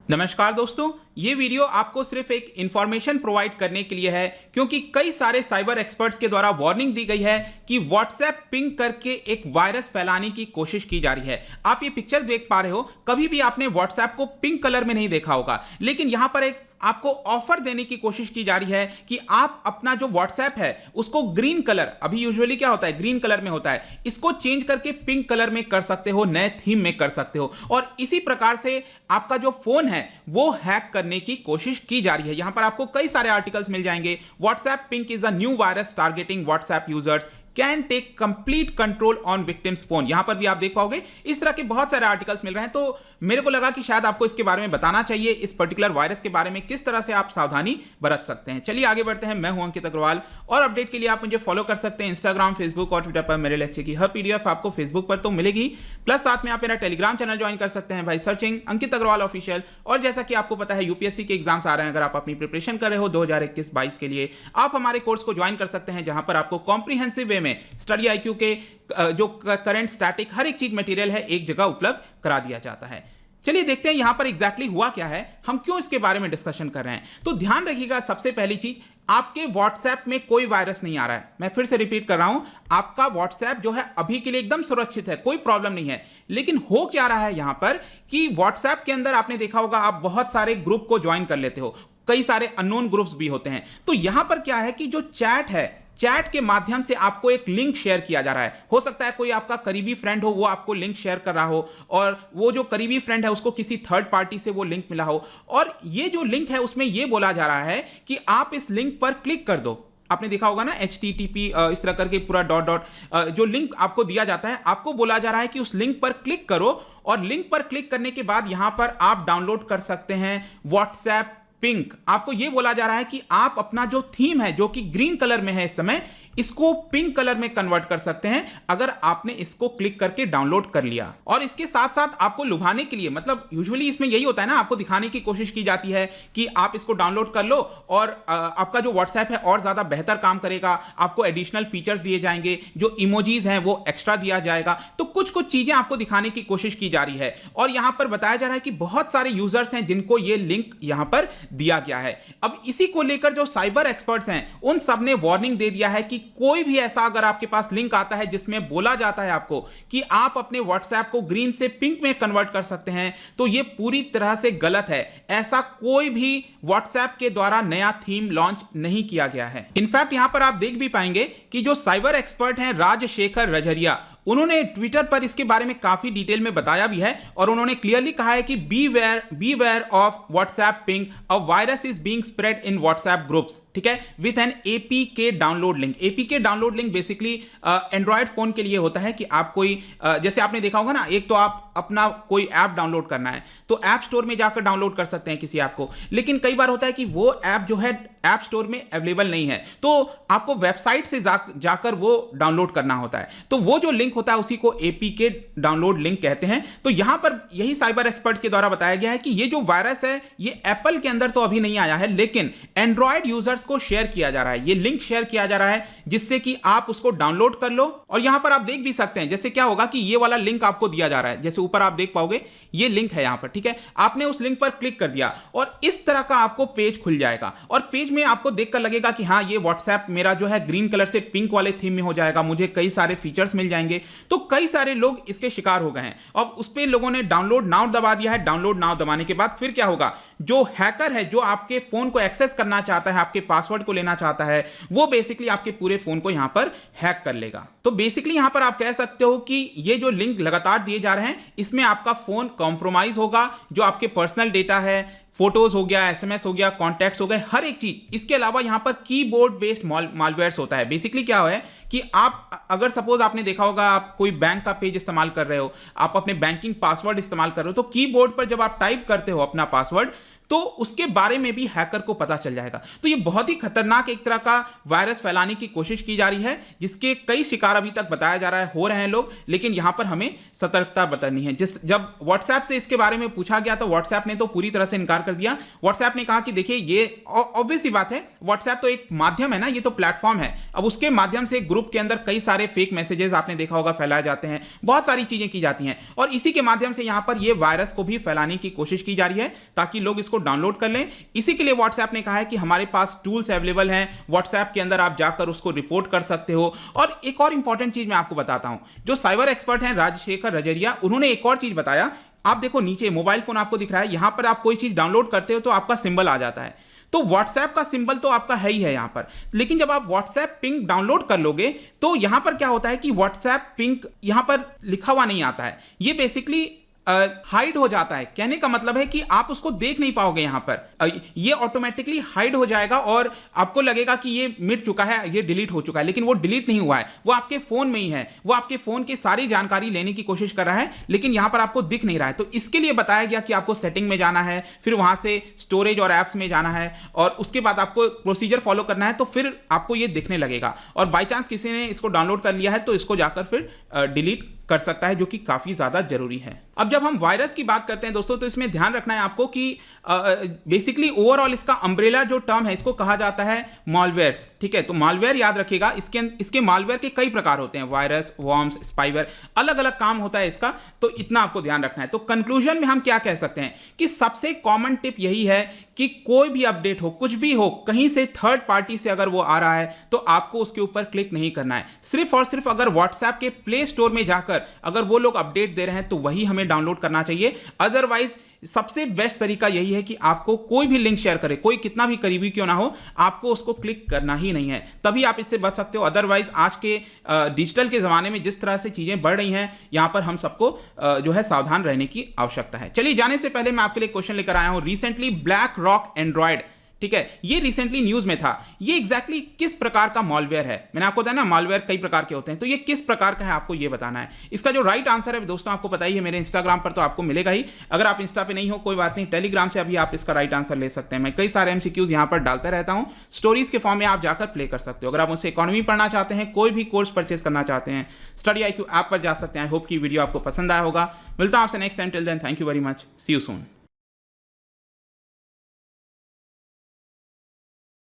नमस्कार दोस्तों, ये वीडियो आपको सिर्फ एक इंफॉर्मेशन प्रोवाइड करने के लिए है क्योंकि कई सारे साइबर एक्सपर्ट्स के द्वारा वार्निंग दी गई है कि व्हाट्सएप पिंग करके एक वायरस फैलाने की कोशिश की जा रही है। आप ये पिक्चर देख पा रहे हो, कभी भी आपने व्हाट्सएप को पिंक कलर में नहीं देखा होगा, लेकिन यहां पर एक आपको ऑफर देने की कोशिश की जा रही है कि आप अपना जो व्हाट्सएप है उसको ग्रीन कलर, अभी यूजुअली क्या होता है ग्रीन कलर में होता है, इसको चेंज करके पिंक कलर में कर सकते हो, नए थीम में कर सकते हो और इसी प्रकार से आपका जो फोन है वो हैक करने की कोशिश की जा रही है। यहां पर आपको कई सारे आर्टिकल्स मिल जाएंगे। WhatsApp pink is a new virus targeting WhatsApp users can take complete control on victims phone. यहां पर भी आप देख पाओगे इस तरह के बहुत सारे आर्टिकल्स मिल रहे हैं, तो मेरे को लगा कि शायद आपको इसके बारे में बताना चाहिए, इस पर्टिकुलर वायरस के बारे में किस तरह से आप सावधानी बरत सकते हैं। चलिए आगे बढ़ते हैं। मैं हूं अंकित अग्रवाल और अपडेट के लिए आप मुझे फॉलो कर सकते हैं इंस्टाग्राम, फेसबुक और ट्विटर पर। मेरे लेक्चर की हर पीडीएफ आपको फेसबुक पर तो मिलेगी, प्लस साथ में आप मेरा टेलीग्राम चैनल ज्वाइन कर सकते हैं भाई सर्चिंग अंकित अग्रवाल ऑफिशियल। और जैसा कि आपको पता है यूपीएससी के एग्जाम्स आ रहे हैं, अगर आप अपनी प्रिपरेशन कर रहे हो 2021-22 के लिए, आप हमारे कोर्स को ज्वाइन कर सकते हैं जहां पर आपको कॉम्प्रिहेंसिव वे में स्टडी आईक्यू के जो करंट स्टैटिक हर एक चीज मटेरियल है एक जगह उपलब्ध करा दिया जाता है। चलिए देखते हैं यहां पर एग्जैक्टली हुआ क्या है, हम क्यों इसके बारे में डिस्कशन कर रहे हैं। तो ध्यान रखिएगा, सबसे पहली चीज, आपके व्हाट्सएप में कोई वायरस नहीं आ रहा है। मैं फिर से रिपीट कर रहा हूं, आपका व्हाट्सएप जो है अभी के लिए एकदम सुरक्षित है, कोई प्रॉब्लम नहीं है। लेकिन हो क्या रहा है यहां पर कि व्हाट्सएप के अंदर आपने देखा होगा आप बहुत सारे ग्रुप को ज्वाइन कर लेते हो, कई सारे अननोन ग्रुप्स भी होते हैं। तो यहां पर क्या है कि जो चैट है, चैट के माध्यम से आपको एक लिंक शेयर किया जा रहा है। हो सकता है कोई आपका करीबी फ्रेंड हो, वो आपको लिंक शेयर कर रहा हो और वो जो करीबी फ्रेंड है उसको किसी थर्ड पार्टी से वो लिंक मिला हो, और ये जो लिंक है उसमें ये बोला जा रहा है कि आप इस लिंक पर क्लिक कर दो। आपने देखा होगा ना HTTP इस तरह करके पूरा डॉट डॉट जो लिंक आपको दिया जाता है, आपको बोला जा रहा है कि उस लिंक पर क्लिक करो और लिंक पर क्लिक करने के बाद यहां पर आप डाउनलोड कर सकते हैं व्हाट्सएप पिंक। आपको यह बोला जा रहा है कि आप अपना जो थीम है जो कि ग्रीन कलर में है इस समय, इसको पिंक कलर में कन्वर्ट कर सकते हैं अगर आपने इसको क्लिक करके डाउनलोड कर लिया। और इसके साथ साथ आपको लुभाने के लिए, मतलब यूजुअली इसमें यही होता है ना, आपको दिखाने की कोशिश की जाती है कि आप इसको डाउनलोड कर लो और आपका जो व्हाट्सएप है और ज्यादा बेहतर काम करेगा, आपको एडिशनल फीचर्स दिए जाएंगे, जो इमोजीज हैं वो एक्स्ट्रा दिया जाएगा। तो कुछ कुछ चीजें आपको दिखाने की कोशिश की जा रही है और यहां पर बताया जा रहा है कि बहुत सारे यूजर्स हैं जिनको ये लिंक यहां पर दिया गया है। अब इसी को लेकर जो साइबर एक्सपर्ट्स हैं उन सब ने वार्निंग दे दिया है कि कोई भी ऐसा अगर आपके पास लिंक आता है जिसमें बोला जाता है आपको कि आप अपने व्हाट्सएप को ग्रीन से पिंक में कन्वर्ट कर सकते हैं, तो यह पूरी तरह से गलत है। ऐसा कोई भी व्हाट्सएप के द्वारा नया थीम लॉन्च नहीं किया गया है। इनफैक्ट यहां पर आप देख भी पाएंगे कि जो साइबर एक्सपर्ट हैं राजशेखर रजरिया, उन्होंने ट्विटर पर इसके बारे में काफी डिटेल में बताया भी है और उन्होंने क्लियरली कहा है कि beware of WhatsApp ping, a virus is being spread in WhatsApp groups, ठीक है, with an APK download link. APK download link basically Android phone के लिए होता है कि आप कोई जैसे आपने देखा होगा ना, एक तो आप अपना कोई ऐप डाउनलोड करना है तो ऐप स्टोर में जाकर डाउनलोड कर सकते हैं किसी ऐप को, लेकिन कई बार होता है कि वो ऐप जो है ऐप स्टोर में अवेलेबल नहीं है, तो आपको वेबसाइट से जाकर वो डाउनलोड करना होता है। तो वो जो लिंक होता है उसी को एपीके डाउनलोड लिंक कहते हैं। तो यहां पर यही साइबर एक्सपर्ट्स के द्वारा बताया गया है कि ये जो वायरस है ये एप्पल के अंदर तो अभी नहीं आया है, लेकिन एंड्रॉयड यूजर्स को शेयर किया जा रहा है, ये लिंक शेयर किया जा रहा है जिससे कि आप उसको डाउनलोड कर लो। और यहां पर आप देख भी सकते हैं जैसे क्या होगा कि ये वाला लिंक आपको दिया जा रहा है, जैसे ऊपर आप देख पाओगे ये लिंक है यहां पर, ठीक है, आपने उस लिंक पर क्लिक कर दिया और इस तरह का आपको पेज खुल जाएगा और पेज में आपको देखकर लगेगा कि हाँ ये व्हाट्सएप मेरा जो है ग्रीन कलर से पिंक वाले थीम में हो जाएगा, मुझे कई सारे फीचर्स मिल जाएंगे। तो कई सारे लोग इसके शिकार हो गए हैं। अब उस पे लोगों ने डाउनलोड नाउ दबा दिया है। डाउनलोड नाउ दबाने के बाद फिर क्या होगा, जो हैकर है जो आपके फोन को एक्सेस करना चाहता है, आपके पासवर्ड को लेना चाहता है, वो बेसिकली आपके पूरे फोन को यहां पर हैक कर लेगा। तो बेसिकली यहां पर आप कह सकते हो कि ये जो लिंक लगातार दिए जा रहे हैं इसमें आपका फोन कॉम्प्रोमाइज होगा, जो आपके पर्सनल डेटा है, फोटोज हो गया, एसएमएस हो गया, कॉन्टैक्ट्स हो गए, हर एक चीज। इसके अलावा यहां पर कीबोर्ड बेस्ड मालवेयर्स होता है। बेसिकली क्या है कि आप अगर सपोज आपने देखा होगा आप कोई बैंक का पेज इस्तेमाल कर रहे हो, आप अपने बैंकिंग पासवर्ड इस्तेमाल कर रहे हो, तो कीबोर्ड पर जब आप टाइप करते हो अपना पासवर्ड तो उसके बारे में भी हैकर को पता चल जाएगा। तो ये बहुत ही खतरनाक एक तरह का वायरस फैलाने की कोशिश की जा रही है, जिसके कई शिकार अभी तक बताया जा रहा है हो रहे हैं लोग, लेकिन यहां पर हमें सतर्कता बरतनी है। जब व्हाट्सएप से इसके बारे में पूछा गया तो व्हाट्सएप ने तो पूरी तरह से इनकार कर दिया। व्हाट्सएप ने कहा कि देखिए ये ऑब्वियस सी बात है, व्हाट्सएप तो एक माध्यम है ना, ये तो प्लेटफॉर्म है। अब उसके माध्यम से ग्रुप के अंदर कई सारे फेक मैसेजेस आपने देखा होगा फैलाए जाते हैं, बहुत सारी चीजें की जाती हैं, और इसी के माध्यम से यहां पर ये वायरस को भी फैलाने की कोशिश की जा रही है ताकि लोग इसको डाउनलोड कर लें। इसी के लिए व्हाट्सएप ने कहा है कि हमारे पास टूल्स अवेलेबल हैं, व्हाट्सएप के अंदर आप जाकर उसको रिपोर्ट कर सकते हो। और एक और इंपॉर्टेंट चीज मैं आपको बताता हूं, जो साइबर एक्सपर्ट हैं राजशेखर रजरिया, उन्होंने एक और चीज बताया। आप देखो नीचे मोबाइल फोन आपको दिख रहा है, यहां पर आप कोई चीज डाउनलोड करते हो तो आपका सिंबल आ जाता है, तो व्हाट्सएप का सिंबल तो आपका है ही है यहां पर, लेकिन जब आप व्हाट्सएप पिंग डाउनलोड कर लोगे तो यहां पर क्या होता है कि व्हाट्सएप पिंग यहां पर लिखा हुआ नहीं आता है, ये बेसिकली हाइड हो जाता है। कहने का मतलब है कि आप उसको देख नहीं पाओगे, यहां पर ये ऑटोमेटिकली हाइड हो जाएगा और आपको लगेगा कि ये मिट चुका है, ये डिलीट हो चुका है, लेकिन वो डिलीट नहीं हुआ है, वो आपके फोन में ही है, वो आपके फोन की सारी जानकारी लेने की कोशिश कर रहा है, लेकिन यहां पर आपको दिख नहीं रहा है। तो इसके लिए बताया गया कि आपको सेटिंग में जाना है, फिर वहां से स्टोरेज और एप्स में जाना है, और उसके बाद आपको प्रोसीजर फॉलो करना है, तो फिर आपको ये दिखने लगेगा। और बाई चांस किसी ने इसको डाउनलोड कर लिया है तो इसको जाकर फिर डिलीट कर सकता है, जो कि काफी ज्यादा जरूरी है। अब जब हम वायरस की बात करते हैं दोस्तों, तो इसमें ध्यान रखना है आपको कि बेसिकली ओवरऑल इसका अम्ब्रेला जो टर्म है, इसको कहा जाता है मालवेयर्स। ठीक है, तो मालवेयर याद रखिएगा, इसके मालवेयर के कई प्रकार होते हैं, वायरस, वॉर्म्स, स्पाईवेयर, अलग अलग काम होता है इसका, तो इतना आपको ध्यान रखना है। तो कंक्लूजन में हम क्या कह सकते हैं कि सबसे कॉमन टिप यही है कि कोई भी अपडेट हो, कुछ भी हो, कहीं से थर्ड पार्टी से अगर वो आ रहा है तो आपको उसके ऊपर क्लिक नहीं करना है। सिर्फ और सिर्फ अगर व्हाट्सएप के प्ले स्टोर में जाकर अगर वो लोग अपडेट दे रहे हैं तो वही हमें डाउनलोड करना चाहिए। अदरवाइज सबसे बेस्ट तरीका यही है कि आपको कोई भी लिंक शेयर करे, कोई कितना भी करीबी क्यों ना हो, आपको उसको क्लिक करना ही नहीं है, तभी आप इससे बच सकते हो। अदरवाइज आज के डिजिटल के ज़माने में जिस तरह से चीज़ें बढ़ रही हैं, यहाँ पर हम सबको जो है सावधान रहने की आवश्यकता है। चलिए, जाने से पहले मैं आपके लिए क्वेश्चन लेकर आया हूँ। रिसेंटली ब्लैक रॉक एंड्रॉयड, ठीक है, ये रिसेंटली न्यूज में था, ये एग्जैक्टली किस प्रकार का मॉलवेयर है? मैंने आपको बताया ना, मॉलवेयर कई प्रकार के होते हैं, तो ये किस प्रकार का है आपको ये बताना है। इसका जो राइट आंसर है दोस्तों आपको पता ही है, मेरे इंस्टाग्राम पर तो आपको मिलेगा ही। अगर आप इंस्टा पे नहीं हो कोई बात नहीं, टेलीग्राम से अभी आप इसका राइट आंसर ले सकते हैं। मैं कई सारे एमसीक्यूज यहाँ पर डालता रहता हूँ, स्टोरीज के फॉर्म में आप जाकर प्ले कर सकते हो। अगर आप मुझसे इकोनॉमी पढ़ना चाहते हैं, कोई भी कोर्स परचेज करना चाहते हैं, स्टडी IQ ऐप पर जा सकते हैं। आई होप की वीडियो आपको पसंद आया होगा। मिलता हूं आपसे next time, till then thank you very much, see you soon.